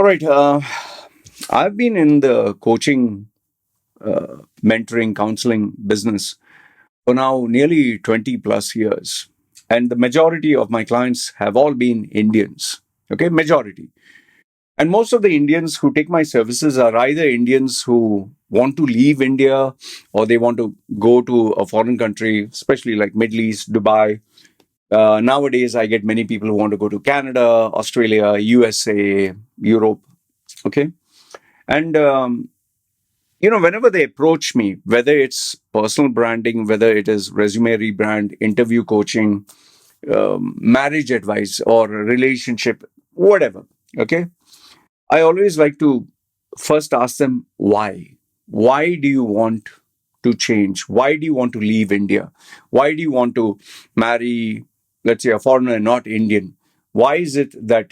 All right. I've been in the coaching, mentoring, counseling business for now nearly 20 plus years. And the majority of my clients have all been Indians. Okay, majority. And most of the Indians who take my services are either Indians who want to leave India or they want to go to a foreign country, especially like Middle East, Dubai. Nowadays, I get many people who want to go to Canada, Australia, USA, Europe. Okay. And whenever they approach me, whether it's personal branding, whether it is resume rebrand, interview coaching, marriage advice, or relationship, whatever, okay, I always like to first ask them why. Why do you want to change? Why do you want to leave India? Why do you want to marry, let's say, a foreigner, not Indian? Why is it that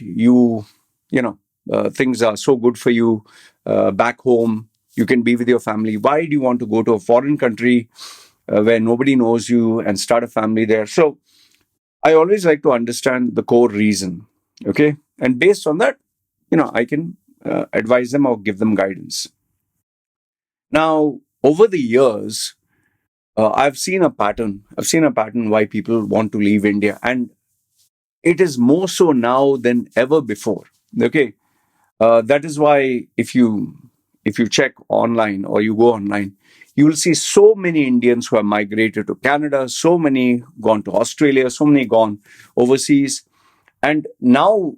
things are so good for you back home? You can be with your family. Why do you want to go to a foreign country where nobody knows you and start a family there? So I always like to understand the core reason. Okay. And based on that, I can advise them or give them guidance. Now, over the years, I've seen a pattern. I've seen a pattern why people want to leave India, and it is more so now than ever before. Okay, that is why if you check online or you go online, you will see so many Indians who have migrated to Canada, so many gone to Australia, so many gone overseas, and now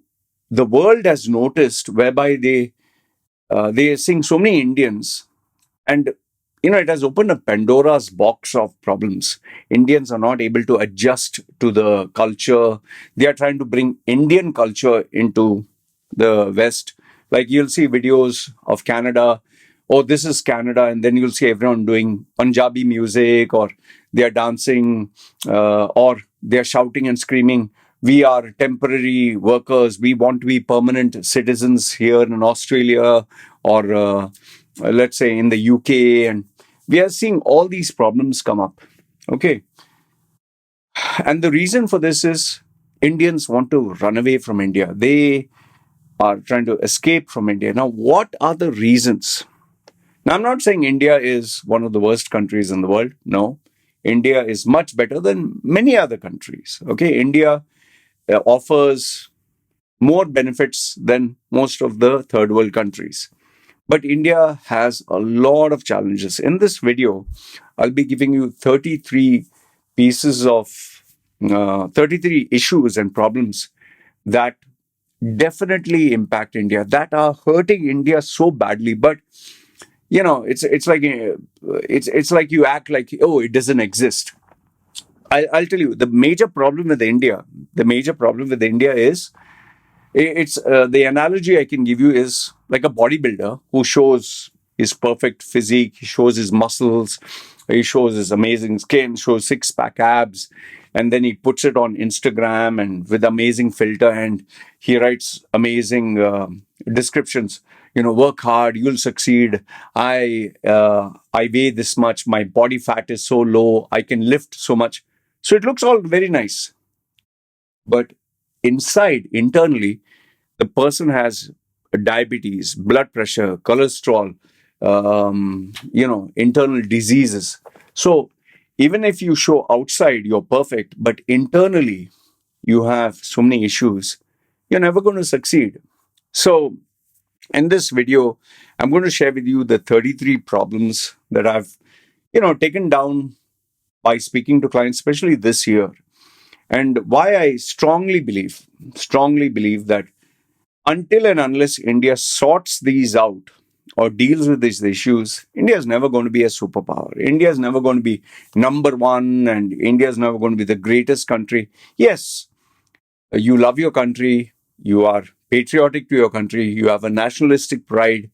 the world has noticed whereby they are seeing so many Indians, and it has opened a Pandora's box of problems. Indians are not able to adjust to the culture. They are trying to bring Indian culture into the West. Like you'll see videos of Canada. Oh, this is Canada, and then you'll see everyone doing Punjabi music, or they are dancing, or they are shouting and screaming. We are temporary workers. We want to be permanent citizens here in Australia, or let's say in the UK, and we are seeing all these problems come up. Okay. And the reason for this is Indians want to run away from India. They are trying to escape from India. Now, what are the reasons? Now, I'm not saying India is one of the worst countries in the world. No. India is much better than many other countries. Okay. India offers more benefits than most of the third world countries. But India has a lot of challenges. In this video, I'll be giving you 33 pieces of 33 issues and problems that definitely impact India, that are hurting India so badly. But it's like you act like, oh, it doesn't exist. I'll tell you the major problem with India. The major problem with India is it's the analogy I can give you is like a bodybuilder who shows his perfect physique, he shows his muscles, he shows his amazing skin, shows six pack abs, and then he puts it on Instagram and with amazing filter, and he writes amazing descriptions. Work hard, you'll succeed. I weigh this much. My body fat is so low. I can lift so much. So it looks all very nice, but internally, the person has diabetes, blood pressure, cholesterol, internal diseases. So even if you show outside you're perfect, but internally you have so many issues, you're never going to succeed. So in this video, I'm going to share with you the 33 problems that I've, taken down by speaking to clients, especially this year. And why I strongly believe that until and unless India sorts these out or deals with these issues, India is never going to be a superpower. India is never going to be number one, and India is never going to be the greatest country. Yes, you love your country, you are patriotic to your country, you have a nationalistic pride,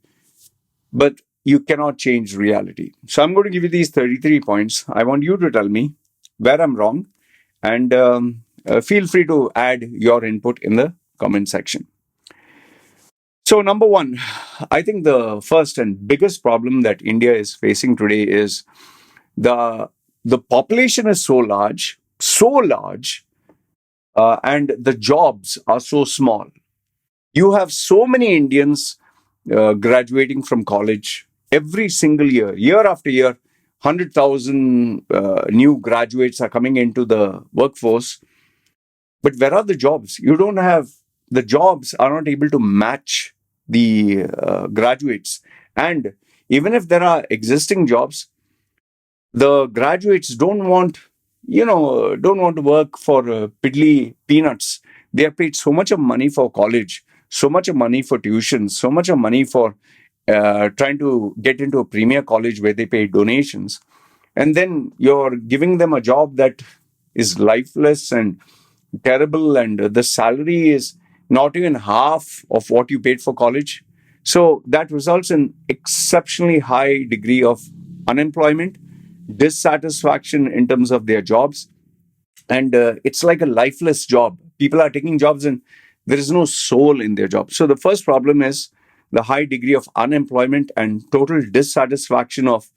but you cannot change reality. So I'm going to give you these 33 points. I want you to tell me where I'm wrong, and feel free to add your input in the comment section. So, number one, I think the first and biggest problem that India is facing today is the population is so large, and the jobs are so small. You have so many Indians graduating from college every single year, year after year. 100,000 new graduates are coming into the workforce. But where are the jobs? You don't have the jobs are not able to match the graduates. And even if there are existing jobs, the graduates don't want to work for piddly peanuts. They are paid so much of money for college, so much of money for tuition, so much of money for trying to get into a premier college where they pay donations, and then you're giving them a job that is lifeless and terrible, and the salary is not even half of what you paid for college. So that results in exceptionally high degree of unemployment, dissatisfaction in terms of their jobs, and it's like a lifeless job. People are taking jobs and there is no soul in their job. So the first problem is the high degree of unemployment and total dissatisfaction of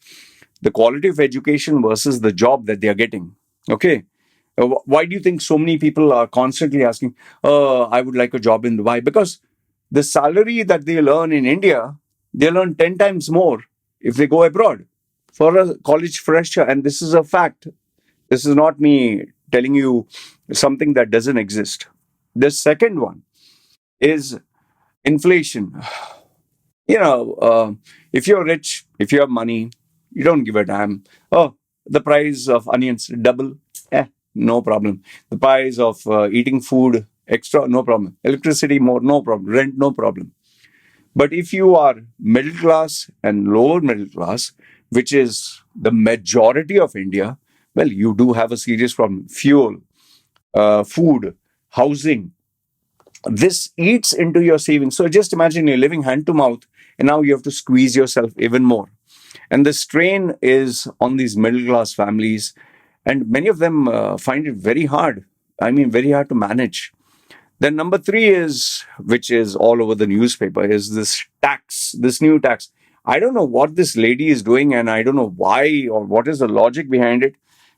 the quality of education versus the job that they are getting. Okay. Why do you think so many people are constantly asking, I would like a job in Dubai? Because the salary that they earn in India, they'll earn 10 times more if they go abroad for a college fresher. And this is a fact. This is not me telling you something that doesn't exist. The second one is inflation. If you're rich, if you have money, you don't give a damn. Oh, the price of onions double, no problem. The price of eating food extra, no problem. Electricity more, no problem. Rent, no problem. But if you are middle class and lower middle class, which is the majority of India, well, you do have a serious problem. Fuel, food, housing, this eats into your savings. So just imagine you're living hand to mouth, and now you have to squeeze yourself even more. And the strain is on these middle class families, and many of them find it very hard. I mean, very hard to manage. Then number three is, which is all over the newspaper, is this tax, this new tax. I don't know what this lady is doing, and I don't know why or what is the logic behind it.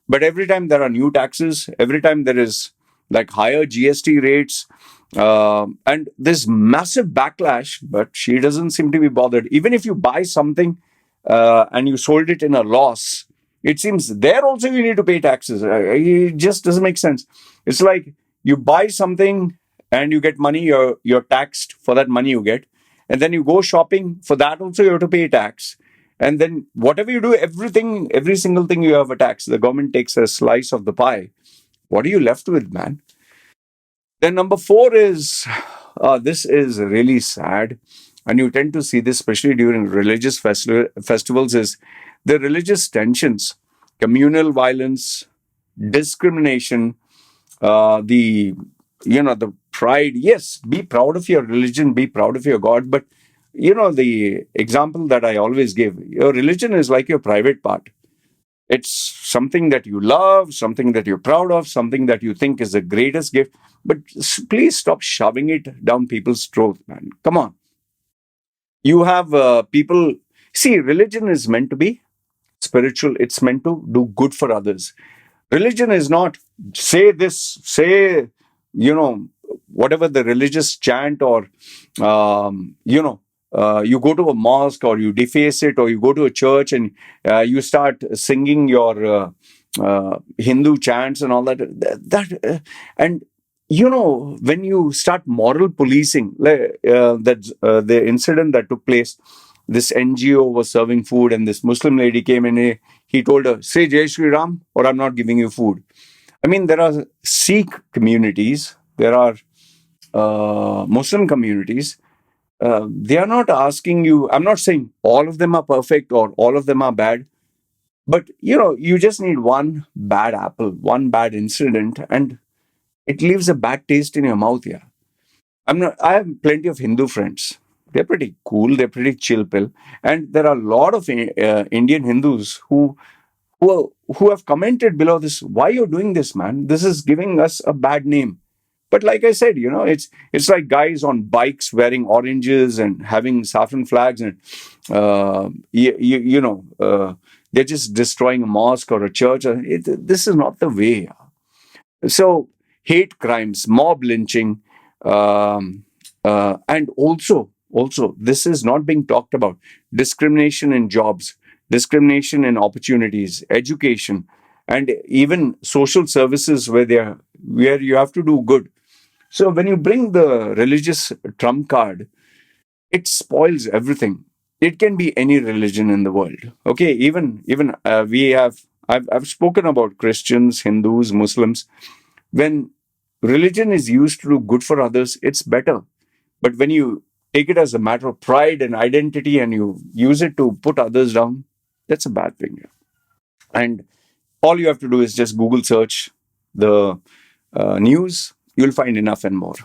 But every time there are new taxes, every time there is like higher GST rates, and this massive backlash, but she doesn't seem to be bothered. Even if you buy something and you sold it in a loss, it seems there also you need to pay taxes. It just doesn't make sense. It's like you buy something and you get money, you're taxed for that money you get, and then you go shopping, for that also you have to pay tax, and then whatever you do, everything, every single thing, you have a tax. The government takes a slice of the pie. What are you left with, man? Then number four is, this is really sad, and you tend to see this especially during religious festivals, is the religious tensions, communal violence, discrimination, the the pride. Yes, be proud of your religion, be proud of your God, but the example that I always give, your religion is like your private part. It's something that you love, something that you're proud of, something that you think is the greatest gift. But please stop shoving it down people's throat, man. Come on. You have people. See, religion is meant to be spiritual, it's meant to do good for others. Religion is not say this, say, whatever the religious chant, or, you go to a mosque or you deface it, or you go to a church and you start singing your Hindu chants and all that. And when you start moral policing, the incident that took place, this NGO was serving food, and this Muslim lady came in. He told her, "Say Jai Shri Ram, or I'm not giving you food." I mean, there are Sikh communities, there are Muslim communities. They are not asking you. I'm not saying all of them are perfect or all of them are bad, but you just need one bad apple, one bad incident, and it leaves a bad taste in your mouth. Yeah, I'm not. I have plenty of Hindu friends. They're pretty cool. They're pretty chill pill, and there are a lot of Indian Hindus who have commented below this. Why you're doing this, man? This is giving us a bad name. But like I said, it's like guys on bikes wearing oranges and having saffron flags, and they're just destroying a mosque or a church. This is not the way. So hate crimes, mob lynching, um, And also, this is not being talked about. Discrimination in jobs, discrimination in opportunities, education, and even social services where you have to do good. So when you bring the religious trump card, it spoils everything. It can be any religion in the world. Okay, even we have. I've spoken about Christians, Hindus, Muslims. When religion is used to do good for others, it's better. But when you take it as a matter of pride and identity and you use it to put others down, that's a bad thing. And all you have to do is just Google search the news, you'll find enough and more.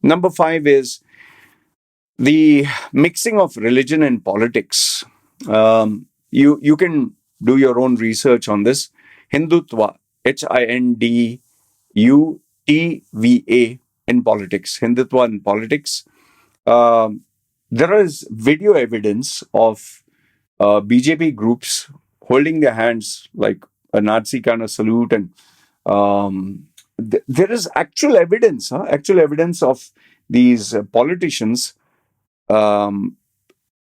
Number five is the mixing of religion and politics. You can do your own research on this. Hindutva, HINDUTVA in politics. Hindutva in politics. Um, there is video evidence of BJP groups holding their hands like a Nazi kind of salute, and there is actual evidence of these politicians um,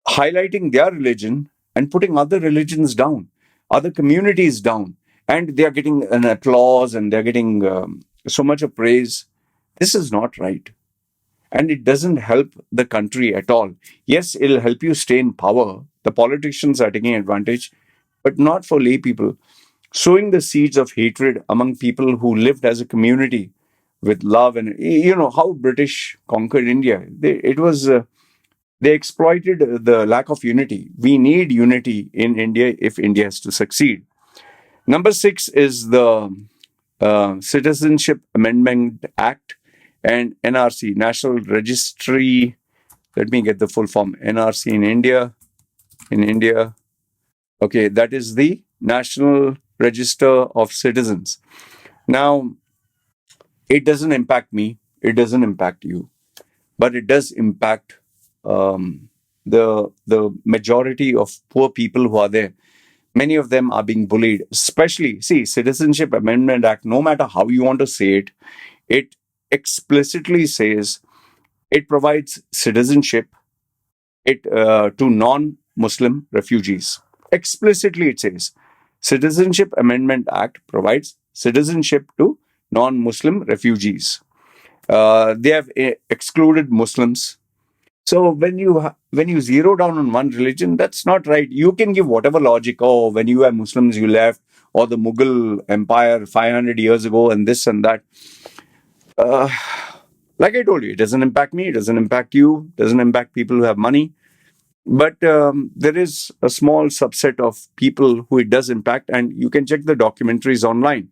highlighting their religion and putting other religions down, other communities down, and they are getting an applause and they're getting so much of praise. This is not right. And it doesn't help the country at all. Yes, it'll help you stay in power. The politicians are taking advantage, but not for lay people. Sowing the seeds of hatred among people who lived as a community with love, and you know how British conquered India. They exploited the lack of unity. We need unity in India if India has to succeed. Number six is the Citizenship Amendment Act and NRC, National Registry. Let me get the full form. NRC in India. In India. Okay, that is the National Register of Citizens. Now, it doesn't impact me. It doesn't impact you, but it does impact the majority of poor people who are there. Many of them are being bullied. Especially, see, Citizenship Amendment Act. No matter how you want to say it, it explicitly says it provides citizenship to non-Muslim refugees. Explicitly, it says Citizenship Amendment Act provides citizenship to non-Muslim refugees. They have excluded Muslims. So when you zero down on one religion, that's not right. You can give whatever logic. Oh, when you have Muslims, you left, or the Mughal Empire 500 years ago, and this and that. Uh, like I told you, it doesn't impact me. It doesn't impact you. It doesn't impact people who have money. But there is a small subset of people who it does impact, and you can check the documentaries online.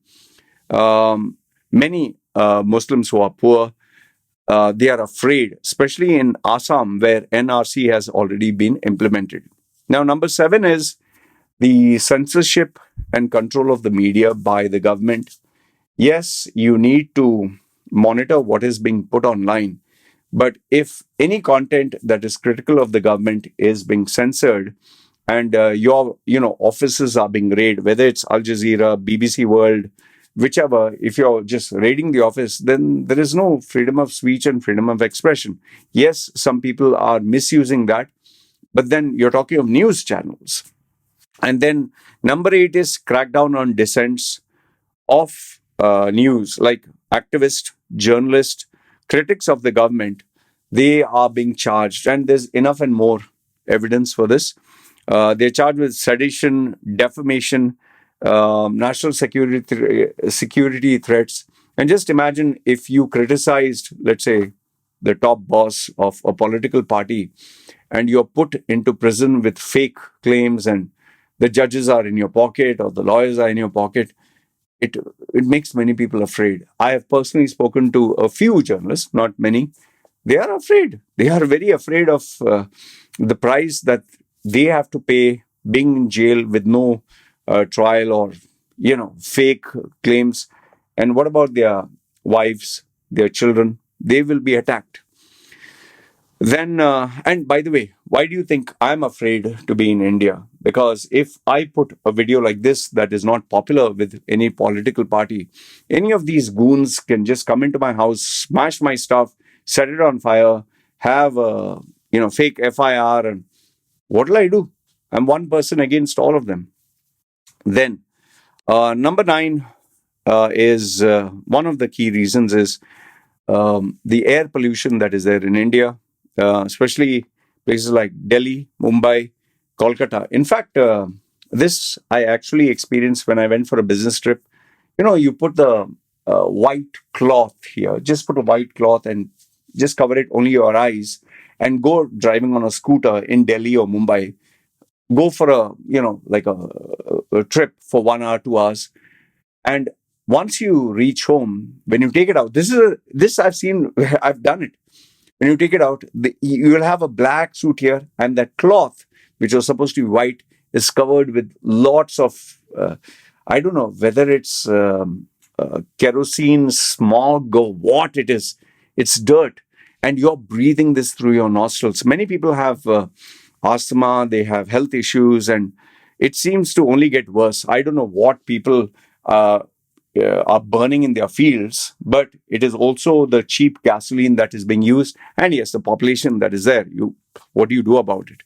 Many Muslims who are poor, they are afraid, especially in Assam, where NRC has already been implemented. Now, number seven is the censorship and control of the media by the government. Yes, you need to monitor what is being put online. But if any content that is critical of the government is being censored, and your offices are being raided, whether it's Al Jazeera, BBC World, whichever, if you're just raiding the office, then there is no freedom of speech and freedom of expression. Yes, some people are misusing that, but then you're talking of news channels. And then number eight is crackdown on dissents of news, like activists, journalists, critics of the government. They are being charged, and there's enough and more evidence for this. They're charged with sedition, defamation, national security threats. And just imagine if you criticized, let's say, the top boss of a political party, and you're put into prison with fake claims, and the judges are in your pocket or the lawyers are in your pocket. It makes many people afraid. I have personally spoken to a few journalists, not many. They are afraid. They are very afraid of the price that they have to pay being in jail with no trial or fake claims. And what about their wives, their children? They will be attacked. Then, and by the way, why do you think I'm afraid to be in India? Because if I put a video like this that is not popular with any political party, any of these goons can just come into my house, smash my stuff, set it on fire, have a fake FIR, and what will I do? I'm one person against all of them. Then number nine is one of the key reasons is the air pollution that is there in India, especially places like Delhi, Mumbai, Kolkata. In fact, this I actually experienced when I went for a business trip. You put the white cloth here, just put a white cloth and just cover it only your eyes, and go driving on a scooter in Delhi or Mumbai. Go for a, like a trip for 1 hour, 2 hours, and once you reach home, when you take it out, this I've seen, I've done it. When you take it out, you will have a black suit here, and that cloth, which was supposed to be white, is covered with lots of, I don't know whether it's kerosene, smog, or what it is. It's dirt, and you're breathing this through your nostrils. Many people have asthma, they have health issues, and it seems to only get worse. I don't know what people uh, are burning in their fields, but it is also the cheap gasoline that is being used, and yes, the population that is there. What do you do about it?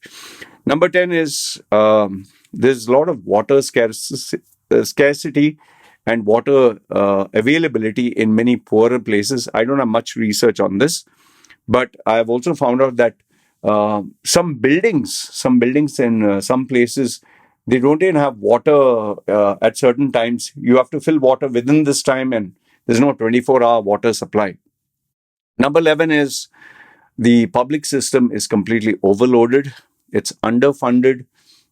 Number 10 is there's a lot of water scarcity and water availability in many poorer places. I don't have much research on this, but I've also found out that some buildings in some places, they don't even have water at certain times. You have to fill water within this time, and there's no 24-hour water supply. Number 11 is the public system is completely overloaded. It's underfunded.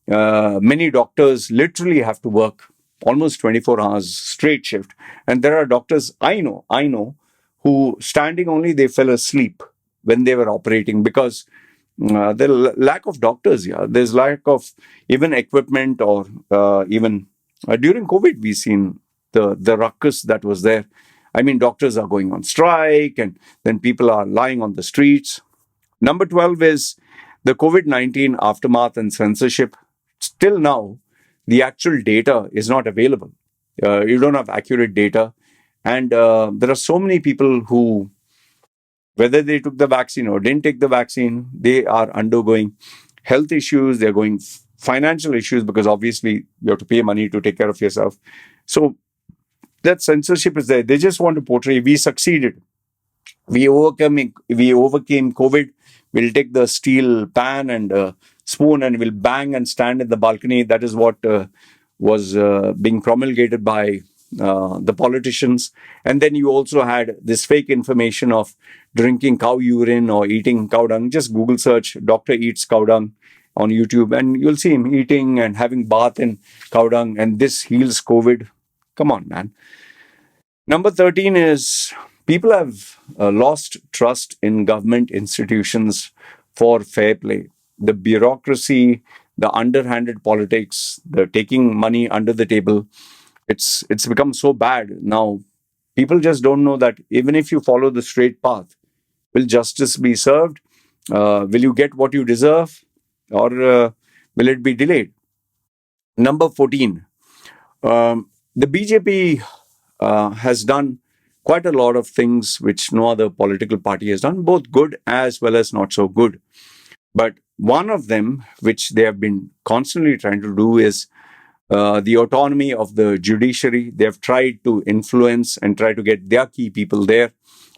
Many doctors literally have to work almost 24 hours straight shift. And there are doctors I know, who standing only, they fell asleep when they were operating because lack of doctors. Yeah, there's lack of even equipment, or even during COVID, we've seen the ruckus that was there. I mean, doctors are going on strike, and then people are lying on the streets. Number 12 is the COVID-19 aftermath and censorship. Still now, the actual data is not available. You don't have accurate data. And there are so many people who, whether they took the vaccine or didn't take the vaccine, they are undergoing health issues, they're going financial issues, because obviously you have to pay money to take care of yourself. So that censorship is there. They just want to portray we succeeded. We overcame COVID. We'll take the steel pan and spoon and we'll bang and stand in the balcony. That is what was being promulgated by the politicians. And then you also had this fake information of drinking cow urine or eating cow dung. Just Google search "doctor eats cow dung" on YouTube, and you'll see him eating and having bath in cow dung, and this heals COVID. Come on, man. Number 13 is people have lost trust in government institutions for fair play. The bureaucracy, the underhanded politics, the taking money under the table, it's become so bad now. People just don't know that even if you follow the straight path, will justice be served? Will you get what you deserve? Or will it be delayed? Number 14, the BJP has done quite a lot of things which no other political party has done, both good as well as not so good. But one of them, which they have been constantly trying to do, is the autonomy of the judiciary. They have tried to influence and try to get their key people there,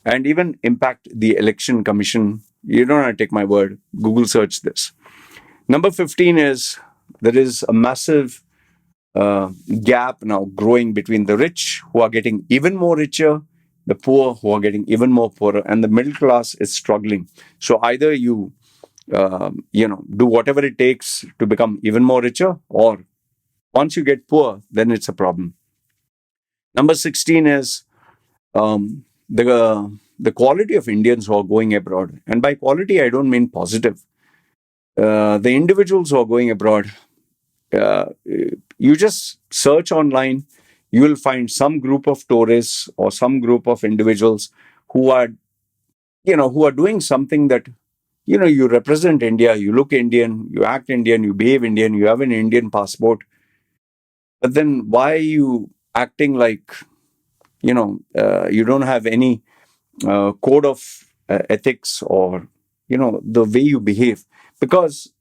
and even impact the election commission. You don't have to take my word. Google search this. Number 15 is there is a massive gap now growing between the rich, who are getting even more richer, the poor, who are getting even more poorer, and the middle class is struggling. So either you do whatever it takes to become even more richer, or once you get poor, then it's a problem. Number 16 is the quality of Indians who are going abroad. And by quality, I don't mean positive. The individuals who are going abroad, you just search online, you will find some group of tourists or some group of individuals who are, who are doing something that, you represent India, you look Indian, you act Indian, you behave Indian, you have an Indian passport. But then why are you acting like, you don't have any code of ethics, or the way you behave, because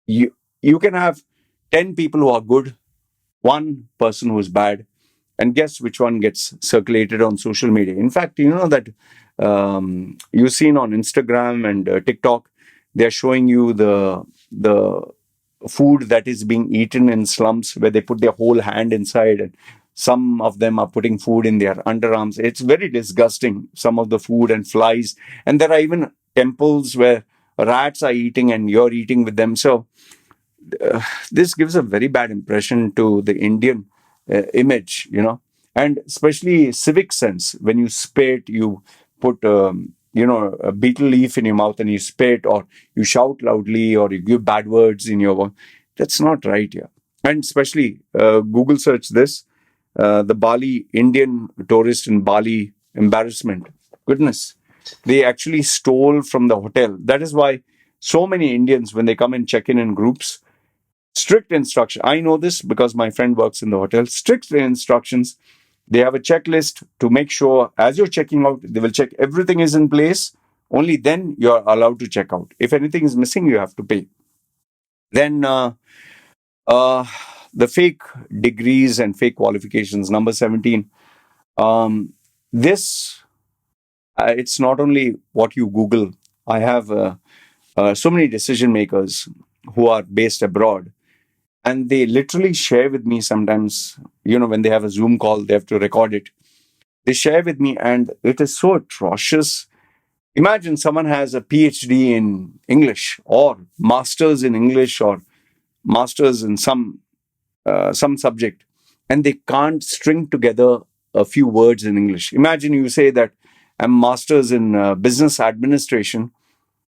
you can have 10 people who are good, one person who is bad, and guess which one gets circulated on social media. In fact, you know that you've seen on Instagram and TikTok, they're showing you the food that is being eaten in slums, where they put their whole hand inside, and some of them are putting food in their underarms. It's very disgusting, some of the food, and flies. And there are even temples where rats are eating and you're eating with them. So this gives a very bad impression to the Indian image, and especially civic sense. When you spit, you put, a betel leaf in your mouth and you spit, or you shout loudly, or you give bad words in your. That's not right, yeah. And especially Google search this, the Bali Indian tourist in Bali embarrassment. Goodness, they actually stole from the hotel. That is why so many Indians, when they come and check in groups, strict instruction. I know this because my friend works in the hotel. Strict instructions. They have a checklist to make sure as you're checking out, they will check everything is in place. Only then you're allowed to check out. If anything is missing, you have to pay. Then uh, the fake degrees and fake qualifications. Number 17. This it's not only what you Google. I have so many decision makers who are based abroad, and they literally share with me sometimes, when they have a Zoom call, they have to record it. They share with me, and it is so atrocious. Imagine someone has a PhD in English, or masters in English, or masters in some subject, and they can't string together a few words in English. Imagine you say that I'm masters in business administration,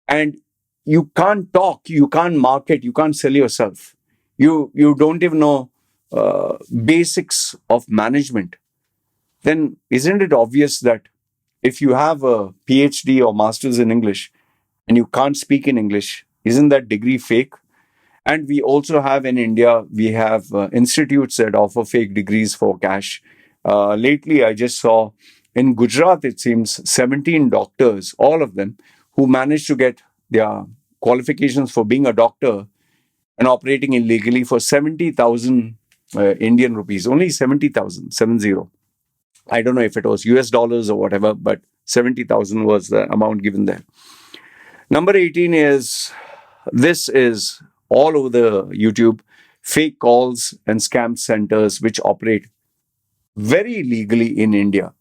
and you can't talk, you can't market, you can't sell yourself. You don't even know basics of management. Then isn't it obvious that if you have a PhD or masters in English and you can't speak in English, isn't that degree fake? And we also have in India, we have institutes that offer fake degrees for cash. Lately, I just saw in Gujarat, it seems 17 doctors, all of them, who managed to get their qualifications for being a doctor and operating illegally for 70,000 Indian rupees. Only 70,000, 70. I don't know if it was US dollars or whatever, but 70,000 was the amount given there. Number 18 is, this is all over the YouTube, fake calls and scam centers which operate very legally in India.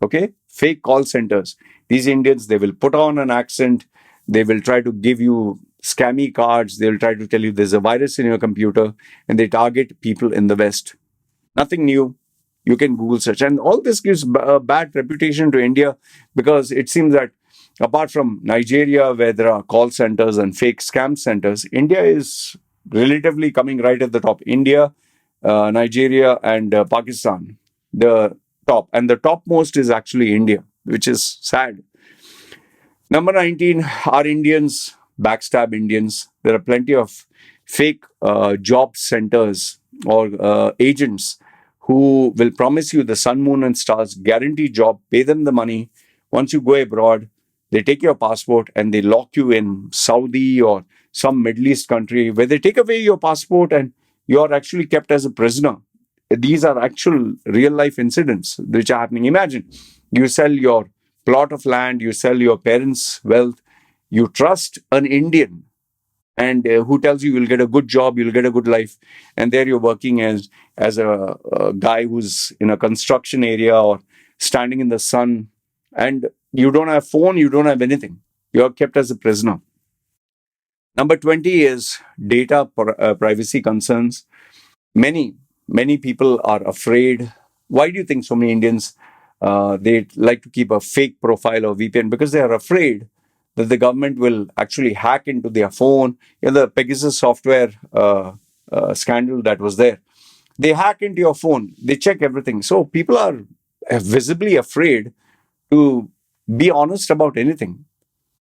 Okay? Fake call centers. These Indians, they will put on an accent. They will try to give you scammy cards. They'll try to tell you there's a virus in your computer, and they target people in the West. Nothing new. You can Google search. And all this gives a bad reputation to India, because it seems that apart from Nigeria, where there are call centers and fake scam centers, India is relatively coming right at the top. India, Nigeria, and Pakistan, the top. And the topmost is actually India, which is sad. Number 19, are Indians backstab Indians? There are plenty of fake job centers or agents who will promise you the sun, moon, and stars, guarantee job, pay them the money. Once you go abroad, they take your passport and they lock you in Saudi or some Middle East country, where they take away your passport and you're actually kept as a prisoner. These are actual real life incidents which are happening. Imagine you sell your plot of land, you sell your parents' wealth, you trust an Indian, and who tells you you'll get a good job, you'll get a good life, and there you're working as a guy who's in a construction area or standing in the sun, and you don't have phone, you don't have anything. You're kept as a prisoner. Number 20 is data privacy concerns. Many people are afraid. Why do you think so many Indians they like to keep a fake profile or VPN? Because they are afraid that the government will actually hack into their phone. The Pegasus software scandal that was there, they hack into your phone, they check everything. So people are visibly afraid to be honest about anything.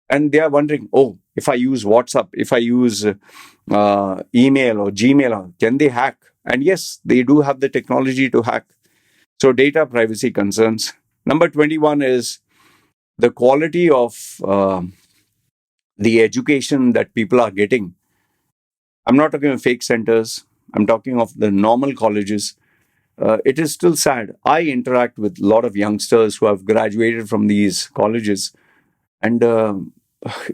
And they are wondering, oh, if I use WhatsApp, if I use email or Gmail, can they hack? And yes, they do have the technology to hack. So data privacy concerns. Number 21 is the quality of the education that people are getting. I'm not talking of fake centers. I'm talking of the normal colleges. It is still sad. I interact with a lot of youngsters who have graduated from these colleges, and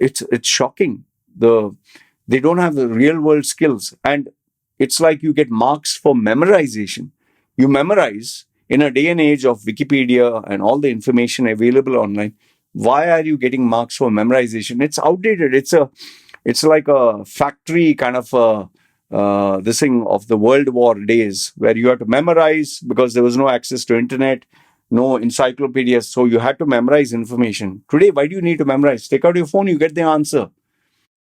it's shocking. They don't have the real world skills, and it's like you get marks for memorization. You memorize in a day and age of Wikipedia and all the information available online. Why are you getting marks for memorization? It's outdated. It's like a factory kind of this thing of the World War days where you had to memorize because there was no access to internet, no encyclopedias, so you had to memorize information. Today, why do you need to memorize? Take out your phone, you get the answer.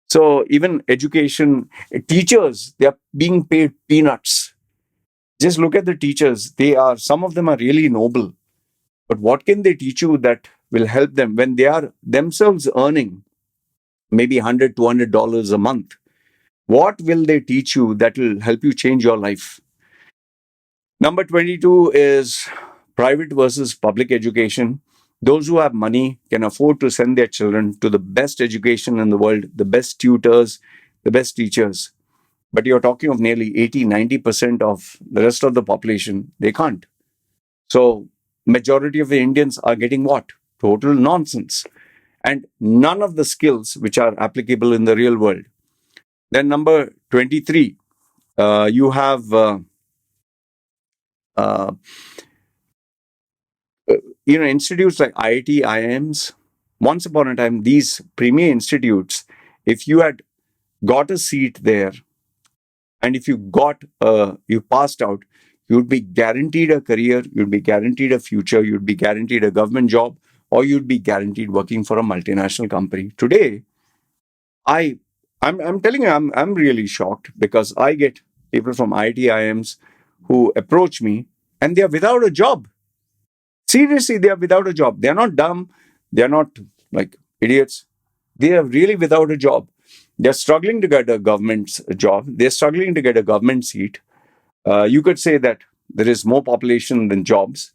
So even education, teachers, they are being paid peanuts. Just look at the teachers. Some of them are really noble. But what can they teach you that will help them when they are themselves earning maybe $100, $200 a month? What will they teach you that will help you change your life? Number 22 is private versus public education. Those who have money can afford to send their children to the best education in the world, the best tutors, the best teachers. But you're talking of nearly 80, 90% of the rest of the population, they can't. So, majority of the Indians are getting what? Total nonsense. And none of the skills which are applicable in the real world. Then number 23, you have uh, institutes like IIT, IIMs. Once upon a time, these premier institutes, if you had got a seat there, and if you passed out, you'd be guaranteed a career, you'd be guaranteed a future, you'd be guaranteed a government job, or you'd be guaranteed working for a multinational company. Today, I, I'm telling you, I'm really shocked because I get people from IIT, IIMs who approach me, and they are without a job. Seriously, they are without a job. They are not dumb. They are not like idiots. They are really without a job. They're struggling to get a government job. They're struggling to get a government seat. You could say that there is more population than jobs.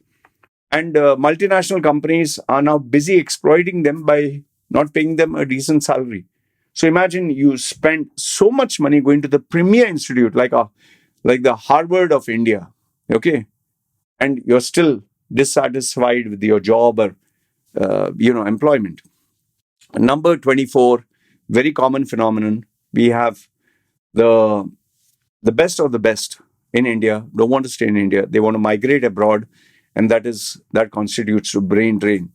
And multinational companies are now busy exploiting them by not paying them a decent salary. So imagine you spend so much money going to the premier institute, like the Harvard of India, okay, and you're still dissatisfied with your job or employment. Number 24, very common phenomenon. We have the the best of the best in India don't want to stay in India. They want to migrate abroad, and that constitutes to brain drain.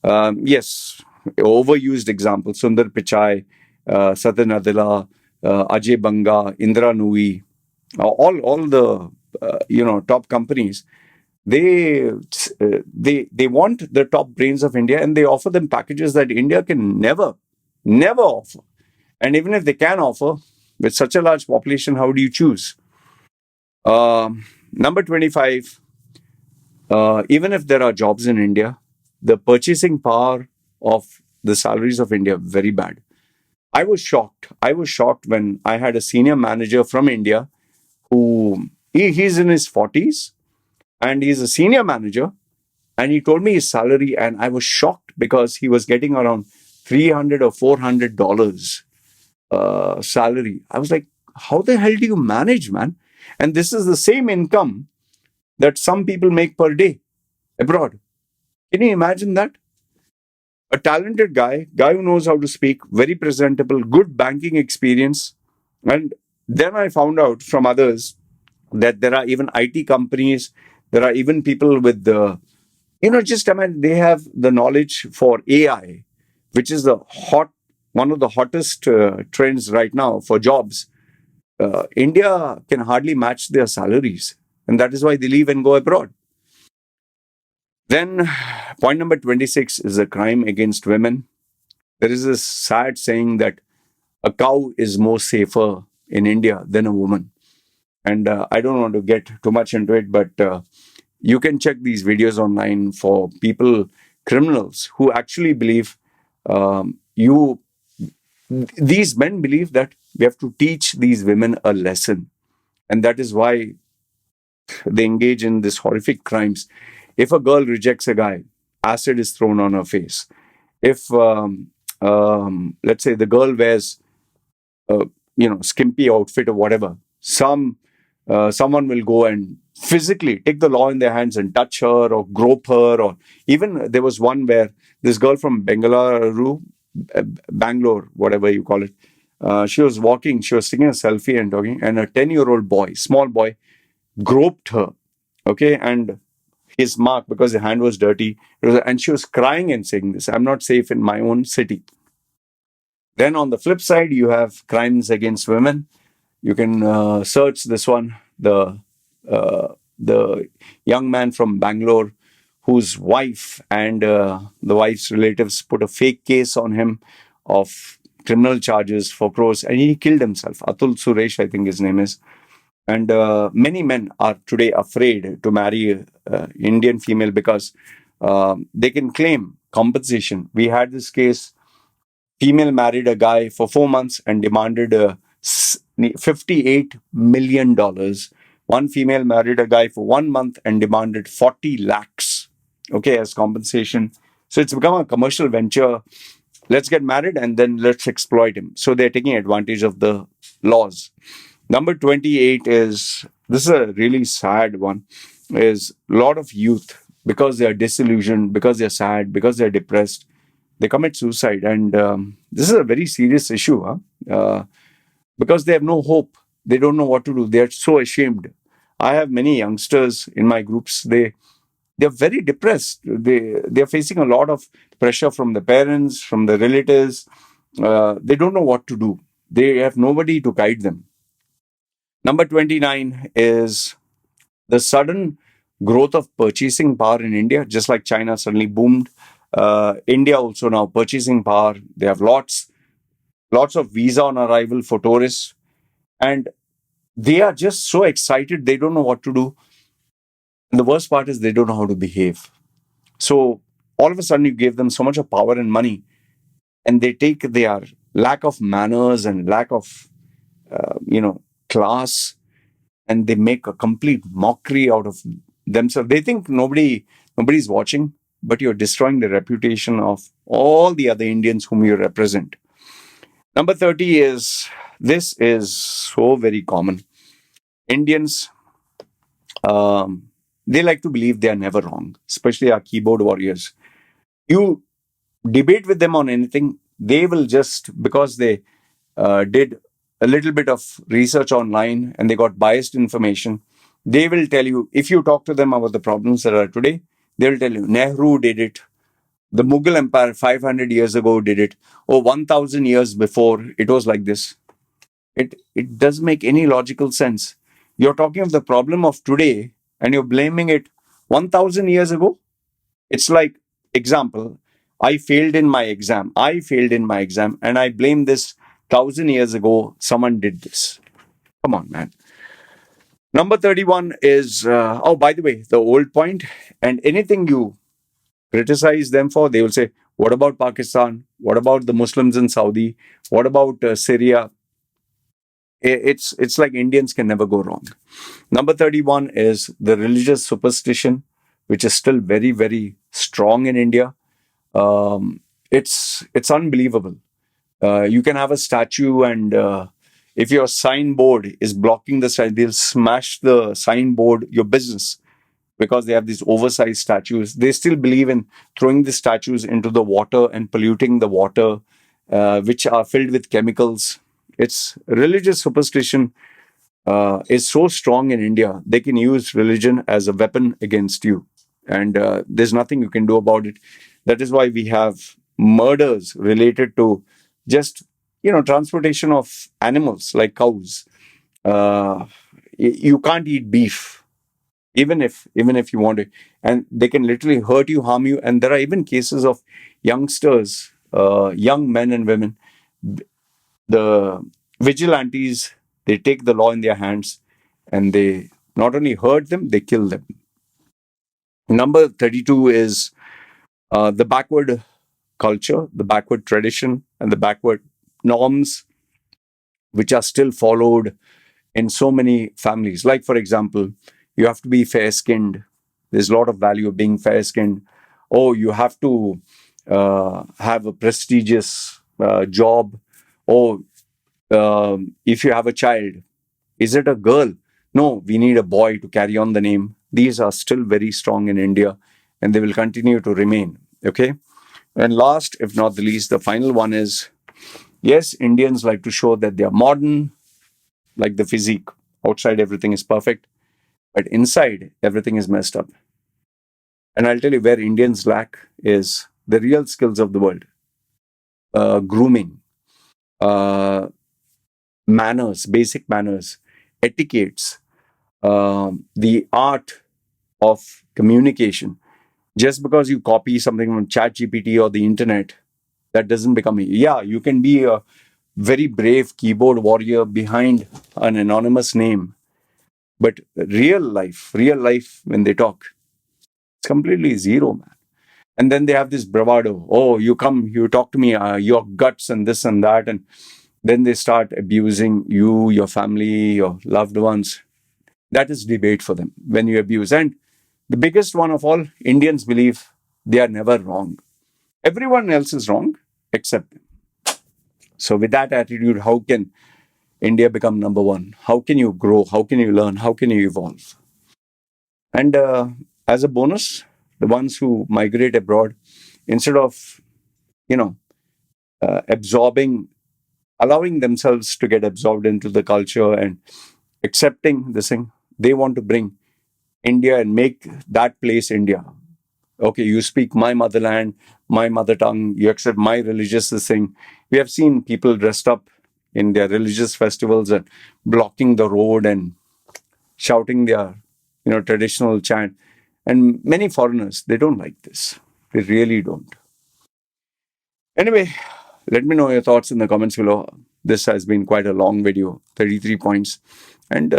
Yes, overused examples: Sundar Pichai, Satya Nadella, Ajay Banga, Indra Nui, all the top companies. They want the top brains of India, and they offer them packages that India can never offer. And even if they can offer, with such a large population, how do you choose? Number 25, even if there are jobs in India, the purchasing power of the salaries of India very bad. I was shocked. I was shocked when I had a senior manager from India who he's in his 40s and he's a senior manager, and he told me his salary, and I was shocked because he was getting around $300 or $400 salary. I was like, how the hell do you manage, man? And this is the same income that some people make per day abroad. Can you imagine that? A talented guy who knows how to speak, very presentable, good banking experience. And then I found out from others that there are even IT companies, there are even people with just imagine they have the knowledge for AI, which is one of the hottest trends right now for jobs. India can hardly match their salaries, and that is why they leave and go abroad. Then, point number 26 is a crime against women. There is this sad saying that a cow is more safer in India than a woman. And I don't want to get too much into it, but you can check these videos online for criminals who actually believe these men believe that we have to teach these women a lesson. And that is why they engage in these horrific crimes. If a girl rejects a guy, acid is thrown on her face. If let's say the girl wears a skimpy outfit or whatever, someone will go and physically take the law in their hands and touch her or grope her. Or even there was one where this girl from Bangalore, whatever you call it, she was walking, she was taking a selfie and talking, and a 10-year-old boy, small boy, groped her. Okay, and his mark, because the hand was dirty, and she was crying and saying this, I'm not safe in my own city. Then on the flip side, you have crimes against women. You can search this one, the young man from Bangalore whose wife and the wife's relatives put a fake case on him of criminal charges for crores, and he killed himself. Atul Suresh, I think his name is. And many men are today afraid to marry Indian female because they can claim compensation. We had this case. Female married a guy for 4 months and demanded $58 million. One female married a guy for 1 month and demanded 40 lakhs, okay, as compensation. So it's become a commercial venture. Let's get married and then let's exploit him. So they're taking advantage of the laws. Number 28 is, this is a really sad one, is a lot of youth, because they are disillusioned, because they're sad, because they're depressed, they commit suicide. And this is a very serious issue, because they have no hope. They don't know what to do. They're so ashamed. I have many youngsters in my groups. They're very depressed. They're facing a lot of pressure from the parents, from the relatives. They don't know what to do. They have nobody to guide them. Number 29 is the sudden growth of purchasing power in India, just like China suddenly boomed. India also now purchasing power. They have lots of visa on arrival for tourists, and they are just so excited. They don't know what to do. And the worst part is they don't know how to behave. So all of a sudden you gave them so much of power and money, and they take their lack of manners and lack of class, and they make a complete mockery out of themselves. They think nobody's watching, but you're destroying the reputation of all the other Indians whom you represent. Number 30 is, this is so very common. Indians, they like to believe they are never wrong, especially our keyboard warriors. You debate with them on anything, they will just, because they did a little bit of research online and they got biased information, they will tell you, if you talk to them about the problems that are today, they will tell you, Nehru did it. The Mughal Empire 500 years ago did it. Or 1,000 years before, it was like this. It doesn't make any logical sense. You're talking of the problem of today and you're blaming it 1,000 years ago. It's like, example, I failed in my exam, and I blame this 1,000 years ago, someone did this. Come on, man. Number 31 is, oh, by the way, the old point, and anything you criticize them for, they will say, what about Pakistan? What about the Muslims in Saudi? What about Syria? It's like Indians can never go wrong. Number 31 is the religious superstition, which is still very, very strong in India. It's unbelievable. You can have a statue, and if your signboard is blocking the sign, they'll smash the signboard, your business, because they have these oversized statues. They still believe in throwing the statues into the water and polluting the water, which are filled with chemicals. It's religious superstition is so strong in India. They can use religion as a weapon against you, and there's nothing you can do about it. That is why we have murders related to just transportation of animals like cows. You can't eat beef, even if you want to, and they can literally hurt you, harm you. And there are even cases of youngsters, young men and women, the vigilantes, they take the law in their hands and they not only hurt them, they kill them. Number 32 is the backward culture, the backward tradition, and the backward norms, which are still followed in so many families. Like, for example, you have to be fair skinned. There's a lot of value of being fair skinned. Oh, you have to have a prestigious job. Oh, if you have a child, is it a girl? No, we need a boy to carry on the name. These are still very strong in India, and they will continue to remain. Okay. And last, if not the least, the final one is yes, Indians like to show that they are modern, like the physique. Outside, everything is perfect, but inside, everything is messed up. And I'll tell you where Indians lack is the real skills of the world: grooming, uh, manners, basic manners, etiquettes, the art of communication. Just because you copy something from ChatGPT or the internet, that doesn't become yeah. You can be a very brave keyboard warrior behind an anonymous name, but real life, when they talk, it's completely zero, man. And then they have this bravado. Oh, you come, you talk to me, your guts and this and that, and then they start abusing you, your family, your loved ones. That is debate for them when you abuse. And the biggest one of all, Indians believe they are never wrong. Everyone else is wrong except them. So, with that attitude, how can India become number one? How can you grow? How can you learn? How can you evolve? And as a bonus, the ones who migrate abroad, instead of, you know, absorbing, allowing themselves to get absorbed into the culture and accepting this thing, they want to bring India and make that place India. Okay, you speak my motherland, my mother tongue, you accept my religious this thing. We have seen people dressed up in their religious festivals and blocking the road and shouting their, traditional chant. And many foreigners, they don't like this. They really don't. Anyway, let me know your thoughts in the comments below. This has been quite a long video, 33 points. And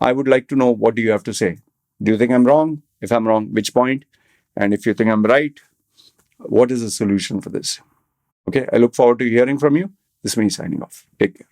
I would like to know, what do you have to say? Do you think I'm wrong? If I'm wrong, which point? And if you think I'm right, what is the solution for this? Okay, I look forward to hearing from you. This is me signing off. Take care.